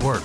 Network.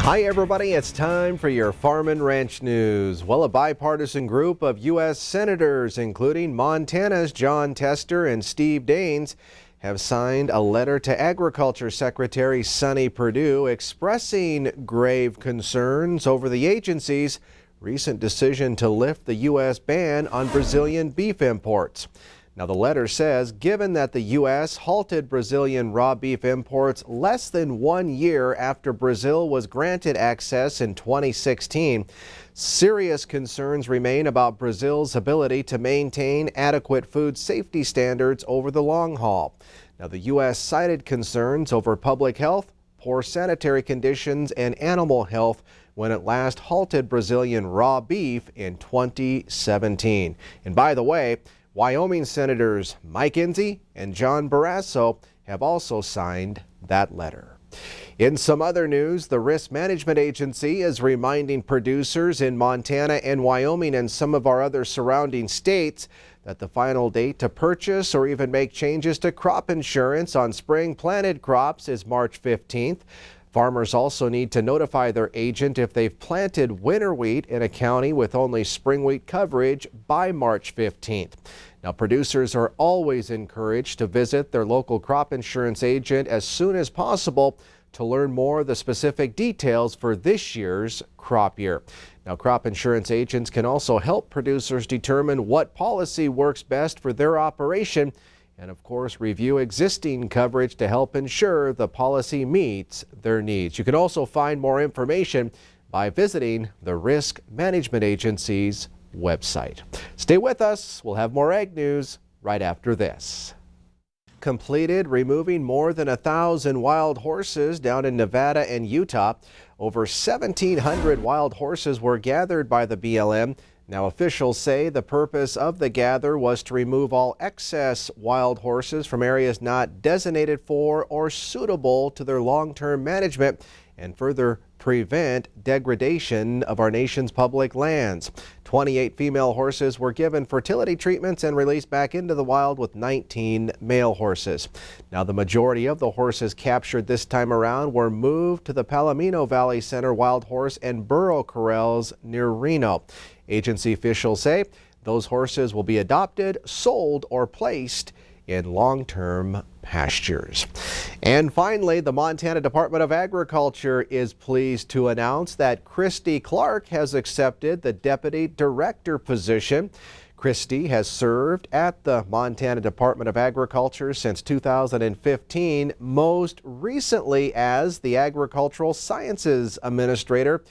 Hi everybody, it's time for your Farm and Ranch News. Well, a bipartisan group of U.S. senators, including Montana's Jon Tester and Steve Daines, have signed a letter to Agriculture Secretary Sonny Perdue expressing grave concerns over the agency's recent decision to lift the U.S. ban on Brazilian beef imports. Now, the letter says, given that the U.S. halted Brazilian raw beef imports less than 1 year after Brazil was granted access in 2016, serious concerns remain about Brazil's ability to maintain adequate food safety standards over the long haul. Now, the U.S. cited concerns over public health, poor sanitary conditions, and animal health when it last halted Brazilian raw beef in 2017. And by the way, Wyoming Senators Mike Enzi and John Barrasso have also signed that letter. In some other news, the Risk Management Agency is reminding producers in Montana and Wyoming and some of our other surrounding states that the final date to purchase or even make changes to crop insurance on spring planted crops is March 15th. Farmers also need to notify their agent if they've planted winter wheat in a county with only spring wheat coverage by March 15th. Now, producers are always encouraged to visit their local crop insurance agent as soon as possible to learn more of the specific details for this year's crop year. Now, crop insurance agents can also help producers determine what policy works best for their operation and, of course, review existing coverage to help ensure the policy meets their needs. You can also find more information by visiting the Risk Management Agency's website. Stay with us. We'll have more ag news right after this. Completed removing more than 1,000 wild horses down in Nevada and Utah. Over 1,700 wild horses were gathered by the BLM. Now, officials say the purpose of the gather was to remove all excess wild horses from areas not designated for or suitable to their long-term management and further prevent degradation of our nation's public lands. 28 female horses were given fertility treatments and released back into the wild with 19 male horses. Now, the majority of the horses captured this time around were moved to the Palomino Valley Center Wild Horse and Burro Corrals near Reno. Agency officials say those horses will be adopted, sold, or placed in long-term pastures. And finally, the Montana Department of Agriculture is pleased to announce that Christy Clark has accepted the Deputy Director position. Christy has served at the Montana Department of Agriculture since 2015, most recently as the Agricultural Sciences Administrator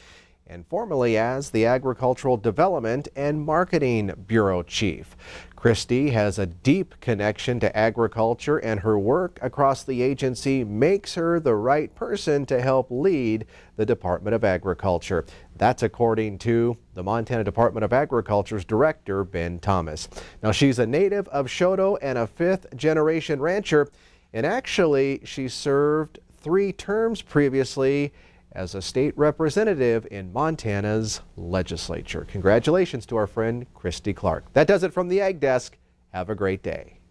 and formerly as the Agricultural Development and Marketing Bureau Chief. Christy has a deep connection to agriculture, and her work across the agency makes her the right person to help lead the Department of Agriculture. That's according to the Montana Department of Agriculture's Director, Ben Thomas. Now, she's a native of Choteau and a fifth-generation rancher, and actually she served 3 terms previously as a state representative in Montana's legislature. Congratulations to our friend Christy Clark. That does it from the Ag Desk. Have a great day.